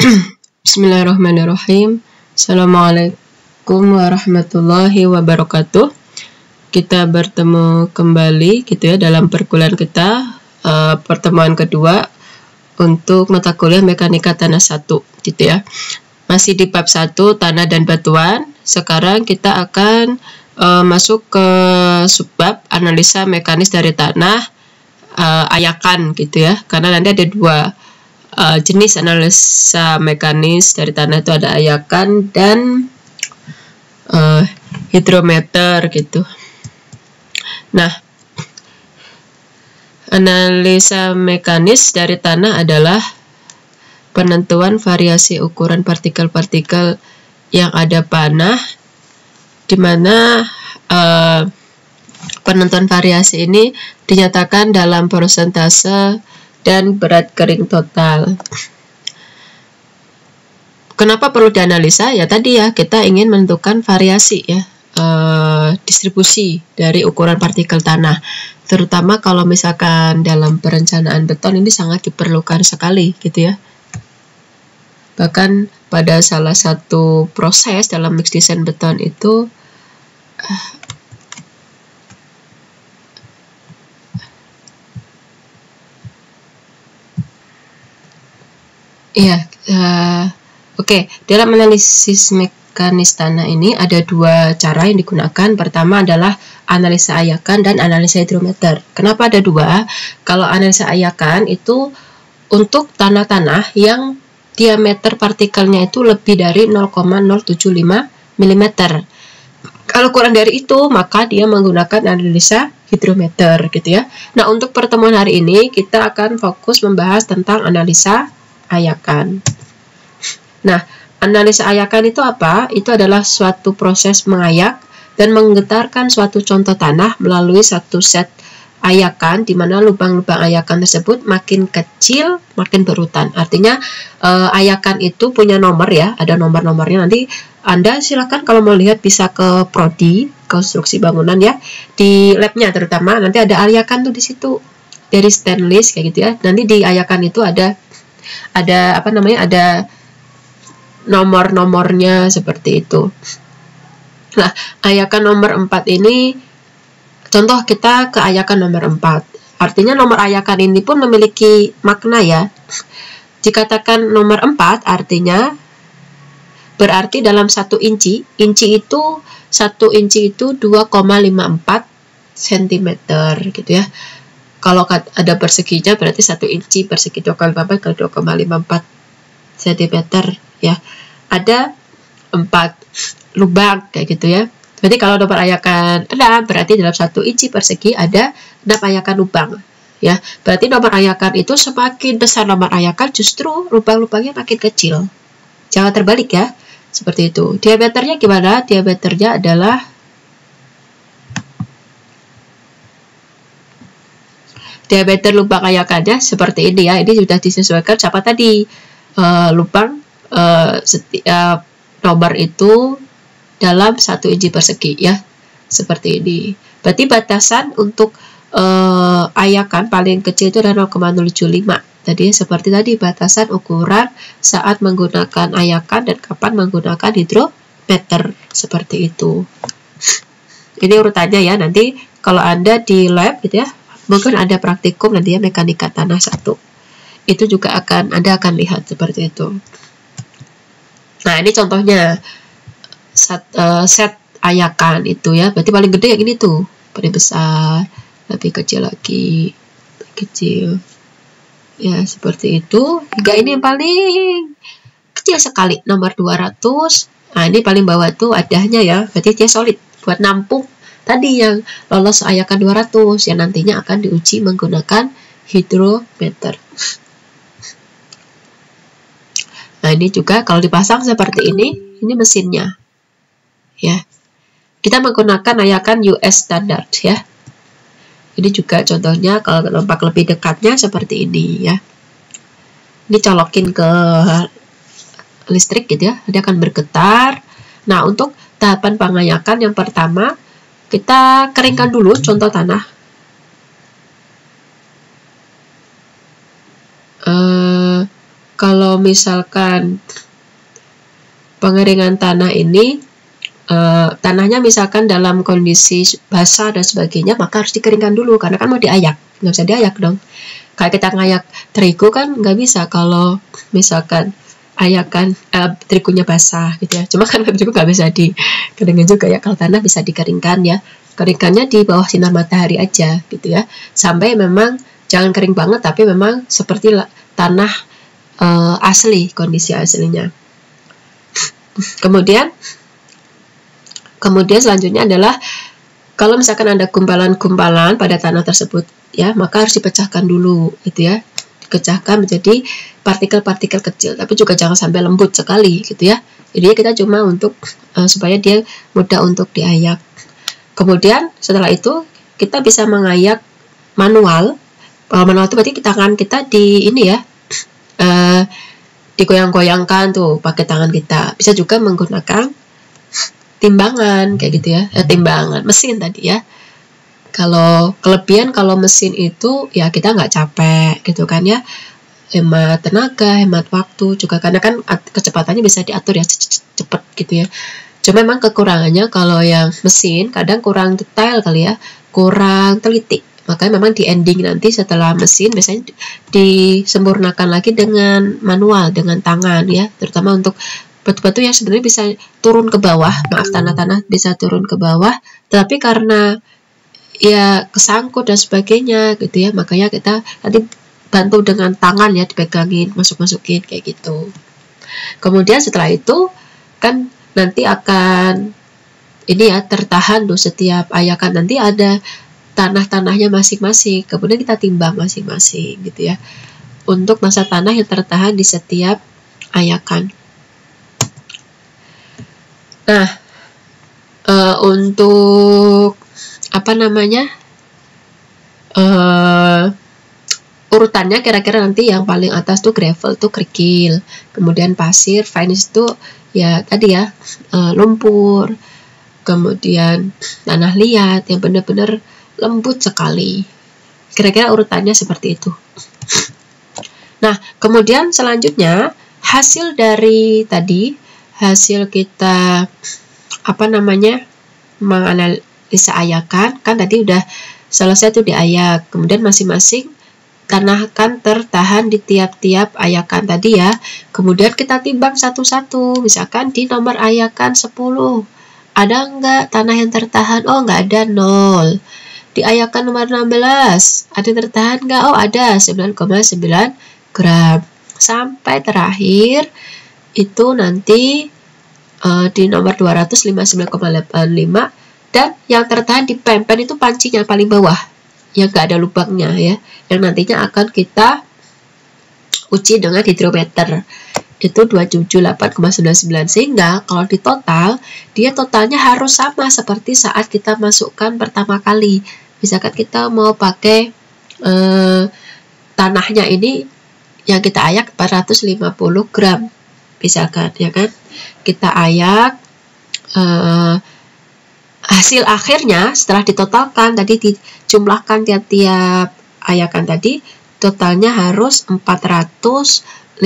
Bismillahirrahmanirrahim. Assalamualaikum warahmatullahi wabarakatuh. Kita bertemu kembali gitu ya dalam perkuliahan kita, pertemuan kedua untuk mata kuliah mekanika tanah 1 gitu ya. Masih di bab 1 tanah dan batuan. Sekarang kita akan masuk ke subbab analisa mekanis dari tanah, ayakan gitu ya. Karena nanti ada dua jenis analisa mekanis dari tanah, itu ada ayakan dan hidrometer gitu. Nah, analisa mekanis dari tanah adalah penentuan variasi ukuran partikel-partikel yang ada panah, di mana penentuan variasi ini dinyatakan dalam persentase dan berat kering total. Kenapa perlu dianalisa? Ya tadi ya, kita ingin menentukan variasi ya, distribusi dari ukuran partikel tanah. Terutama kalau misalkan dalam perencanaan beton ini sangat diperlukan sekali gitu ya. Bahkan pada salah satu proses dalam mix design beton itu Oke, dalam analisis mekanis tanah ini ada dua cara yang digunakan. Pertama adalah analisa ayakan dan analisa hidrometer. Kenapa ada dua? Kalau analisa ayakan itu untuk tanah-tanah yang diameter partikelnya itu lebih dari 0,075 mm. Kalau kurang dari itu, maka dia menggunakan analisa hidrometer gitu ya. Nah, untuk pertemuan hari ini kita akan fokus membahas tentang analisa ayakan. Nah, analisa ayakan itu apa? Itu adalah suatu proses mengayak dan menggetarkan suatu contoh tanah melalui satu set ayakan, di mana lubang-lubang ayakan tersebut makin kecil, makin berurutan. Artinya ayakan itu punya nomor ya, ada nomor-nomornya. Nanti Anda silakan kalau mau lihat bisa ke prodi konstruksi bangunan ya, di labnya terutama nanti ada ayakan tuh di situ dari stainless kayak gitu ya. Nanti di ayakan itu ada apa namanya, ada nomor-nomornya seperti itu. Nah, ayakan nomor 4 ini, contoh kita ke ayakan nomor 4. Artinya nomor ayakan ini pun memiliki makna ya. Dikatakan nomor 4 artinya berarti dalam 1 inci, itu 1 inci itu 2,54 cm gitu ya. Kalau ada perseginya berarti 1 inci persegi 2,54 kali 2,54 cm ya. Ada 4 lubang kayak gitu ya. Berarti kalau nomor ayakan 6 berarti dalam 1 inci persegi ada 6 ayakan lubang ya. Berarti nomor ayakan itu semakin besar nomor ayakan, justru lubang-lubangnya makin kecil. Jangan terbalik ya. Seperti itu. Diameternya gimana? Diameternya adalah diameter lubang ayakannya seperti ini ya. Ini sudah disesuaikan sama tadi lubang setiap nomor itu dalam 1 inci persegi ya, seperti ini. Berarti batasan untuk ayakan paling kecil itu adalah 0,075. Tadi seperti tadi batasan ukuran saat menggunakan ayakan dan kapan menggunakan hidrometer, seperti itu. Ini urutannya ya. Nanti kalau Anda di lab gitu ya, mungkin ada praktikum nanti ya, mekanika tanah 1. Itu juga Anda akan lihat seperti itu. Nah, ini contohnya set ayakan itu ya. Berarti paling gede yang ini tuh, paling besar, lebih kecil lagi, lebih kecil. Ya, seperti itu. Hingga ini yang paling kecil sekali, nomor 200. Nah, ini paling bawah tuh adahnya ya. Berarti dia solid buat nampung tadi yang lolos ayakan 200 yang nantinya akan diuji menggunakan hidrometer. Nah, ini juga kalau dipasang seperti ini mesinnya ya. Kita menggunakan ayakan US standard ya. Ini juga contohnya kalau nampak lebih dekatnya seperti ini ya. Ini colokin ke listrik gitu ya, dia akan bergetar. Nah, untuk tahapan pengayakan yang pertama, kita keringkan dulu contoh tanah. Kalau kalau misalkan pengeringan tanah ini tanahnya misalkan dalam kondisi basah dan sebagainya, maka harus dikeringkan dulu karena kan mau diayak, nggak bisa diayak dong. Kayak kita ngayak terigu kan nggak bisa kalau misalkan ayakan terigunya basah gitu ya. Cuma kan terigu nggak bisa dikeringkan juga ya, kalau tanah bisa dikeringkan ya. Keringkannya di bawah sinar matahari aja gitu ya, sampai memang jangan kering banget tapi memang seperti tanah asli, kondisi aslinya. Kemudian selanjutnya adalah kalau misalkan ada gumpalan-gumpalan pada tanah tersebut ya, maka harus dipecahkan dulu gitu ya. Dipecahkan menjadi partikel-partikel kecil, tapi juga jangan sampai lembut sekali gitu ya. Jadi kita cuma untuk supaya dia mudah untuk diayak. Kemudian setelah itu kita bisa mengayak manual. Kalau manual itu berarti tangan kita di ini ya, digoyang-goyangkan tuh pakai tangan kita. Bisa juga menggunakan timbangan kayak gitu ya, timbangan mesin tadi ya. Kalau kelebihan kalau mesin itu ya kita nggak capek gitu kan ya, hemat tenaga, hemat waktu juga karena kan kecepatannya bisa diatur ya cepet gitu ya. Cuma memang kekurangannya kalau yang mesin kadang kurang detail kali ya, kurang teliti. Makanya memang di ending nanti setelah mesin biasanya disempurnakan lagi dengan manual, dengan tangan ya, terutama untuk batu-batu yang sebenarnya bisa turun ke bawah, maaf tanah-tanah bisa turun ke bawah, tapi karena ya kesangkut dan sebagainya gitu ya, makanya kita nanti bantu dengan tangan ya, dipegangin, masuk-masukin kayak gitu. Kemudian setelah itu kan nanti akan ini ya tertahan tuh setiap ayakan, nanti ada tanah-tanahnya masing-masing, kemudian kita timbang masing-masing gitu ya, untuk masa tanah yang tertahan di setiap ayakan. Nah, untuk apa namanya urutannya kira-kira nanti yang paling atas tuh gravel tuh kerikil, kemudian pasir, fines tuh ya tadi ya lumpur, kemudian tanah liat yang benar-benar lembut sekali. Kira-kira urutannya seperti itu. Nah, kemudian selanjutnya hasil dari tadi, hasil kita apa namanya menganalisa ayakan, kan tadi udah selesai tuh diayak, kemudian masing-masing tanah kan tertahan di tiap-tiap ayakan tadi ya, kemudian kita timbang satu-satu. Misalkan di nomor ayakan 10 ada enggak tanah yang tertahan? Oh enggak ada, 0. Di ayakan nomor 16 ada tertahan enggak? Oh ada, 9,9 gram. Sampai terakhir itu nanti di nomor 259,85, dan yang tertahan di pempen itu pancing yang paling bawah yang gak ada lubangnya ya, yang nantinya akan kita uji dengan hidrometer itu 278,99, sehingga kalau di total dia totalnya harus sama seperti saat kita masukkan pertama kali. Misalkan kita mau pakai tanahnya ini yang kita ayak 450 gram misalkan ya kan, kita ayak hasil akhirnya setelah ditotalkan tadi, dijumlahkan tiap-tiap ayakan tadi, totalnya harus 450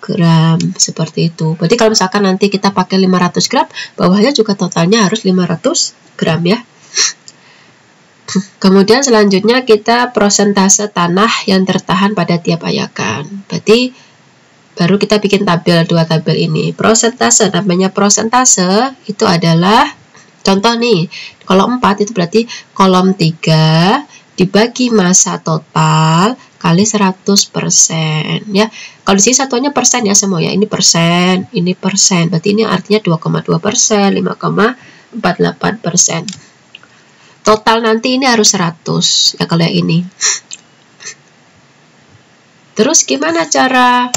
gram seperti itu. Berarti kalau misalkan nanti kita pakai 500 gram, bawahnya juga totalnya harus 500 gram ya. Kemudian selanjutnya kita prosentase tanah yang tertahan pada tiap ayakan. Berarti baru kita bikin tabel, dua tabel ini. Prosentase, namanya prosentase itu adalah, contoh nih, kolom 4 itu berarti kolom 3 dibagi massa total kali 100% ya. Kalau di sini satuannya persen ya semua ya, ini persen, ini persen. Berarti ini artinya 2,2%, 5,48%. Total nanti ini harus 100 ya kalau yang ini. Terus gimana cara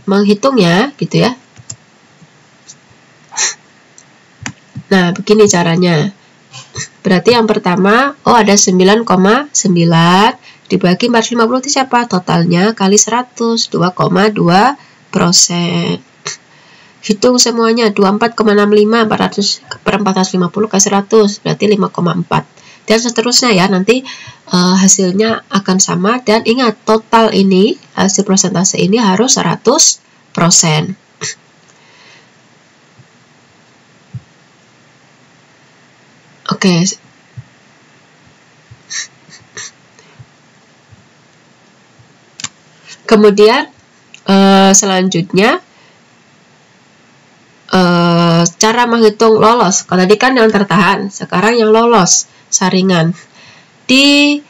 menghitungnya gitu ya. Nah, begini caranya. Berarti yang pertama, ada 9,9 dibagi 450 itu siapa? Totalnya kali 100, 2,2%. Hitung semuanya, 24,65 400 per 450 kali 100, berarti 5,4. dan seterusnya ya, nanti hasilnya akan sama. Dan ingat, total ini, hasil persentase ini harus 100%. Oke. Kemudian selanjutnya cara menghitung lolos. Kalau tadi kan yang tertahan, sekarang yang lolos saringan. Di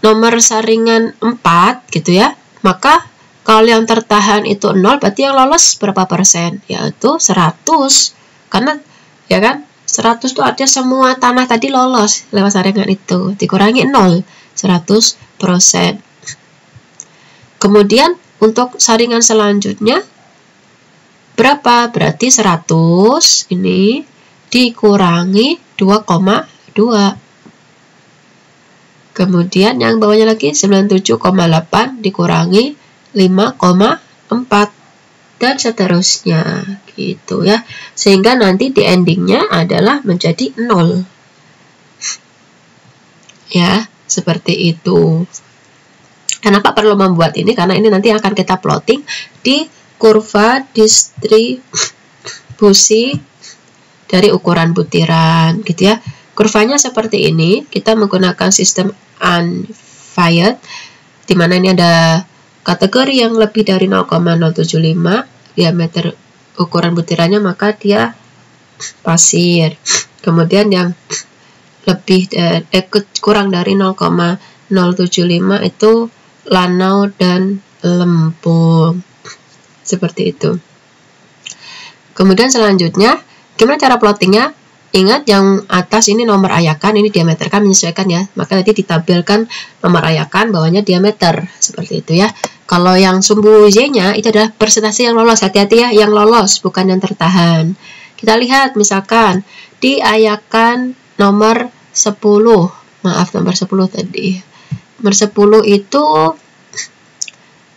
nomor saringan 4 gitu ya, maka kalau yang tertahan itu 0, berarti yang lolos berapa persen? Yaitu 100. Karena ya kan, 100 itu artinya semua tanah tadi lolos lewat saringan itu, dikurangi 0, 100%. Kemudian untuk saringan selanjutnya berapa? Berarti 100 ini dikurangi 2,2. Kemudian yang bawahnya lagi 97,8 dikurangi 5,4 dan seterusnya gitu ya. Sehingga nanti di endingnya adalah menjadi 0. Ya, seperti itu. Kenapa perlu membuat ini? Karena ini nanti akan kita plotting di kurva distribusi dari ukuran butiran gitu ya. Kurvanya seperti ini. Kita menggunakan sistem unfired, di mana ini ada kategori yang lebih dari 0,075 diameter ukuran butirannya, maka dia pasir. Kemudian yang lebih kurang dari 0,075 itu lanau dan lempung. Seperti itu. Kemudian selanjutnya, gimana cara plottingnya? Ingat, yang atas ini nomor ayakan, ini diameter, kan menyesuaikan ya. Maka nanti ditampilkan nomor ayakan, bawahnya diameter. Seperti itu ya. Kalau yang sumbu Z-nya itu adalah persentase yang lolos. Hati-hati ya, yang lolos, bukan yang tertahan. Kita lihat misalkan di ayakan nomor 10. Maaf, nomor 10 tadi. Nomor 10 itu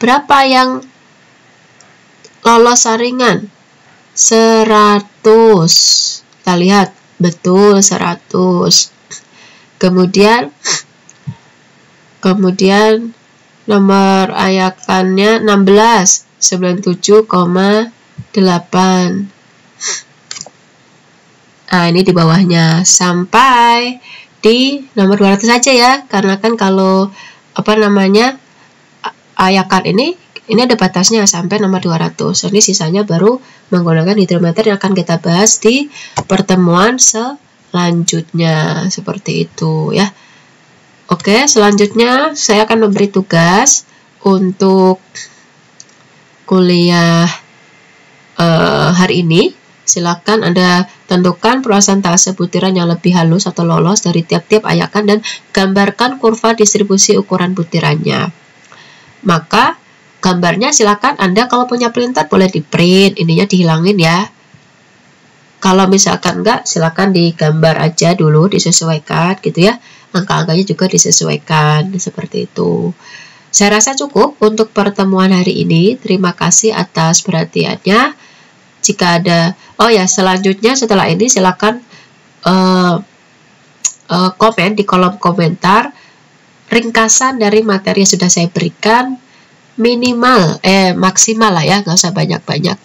berapa yang lolos saringan? 100. Kita lihat, betul 100. Kemudian nomor ayakannya 16, 97,8. Nah, ini di bawahnya sampai di nomor 200 saja ya, karena kan kalau ayakan ini ada batasnya sampai nomor 200. Ini sisanya baru menggunakan hidrometer yang akan kita bahas di pertemuan selanjutnya. Seperti itu ya. Oke, selanjutnya saya akan memberi tugas untuk kuliah hari ini. Silakan Anda tentukan persentase butiran yang lebih halus atau lolos dari tiap-tiap ayakan dan gambarkan kurva distribusi ukuran butirannya. Maka gambarnya silakan Anda kalau punya printer boleh di print, ininya dihilangin ya. Kalau misalkan enggak, silakan digambar aja dulu, disesuaikan gitu ya. Angka-angkanya juga disesuaikan, seperti itu. Saya rasa cukup untuk pertemuan hari ini. Terima kasih atas perhatiannya. Jika ada, selanjutnya setelah ini silakan komen di kolom komentar ringkasan dari materi yang sudah saya berikan. Maksimal lah ya, nggak usah banyak-banyak.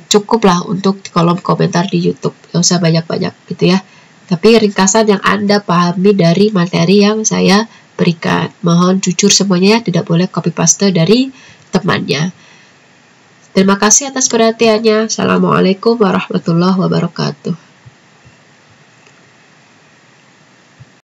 Cukup lah untuk di kolom komentar di YouTube, nggak usah banyak-banyak gitu ya. Tapi ringkasan yang Anda pahami dari materi yang saya berikan. Mohon jujur semuanya, tidak boleh copy paste dari temannya. Terima kasih atas perhatiannya. Assalamualaikum warahmatullahi wabarakatuh.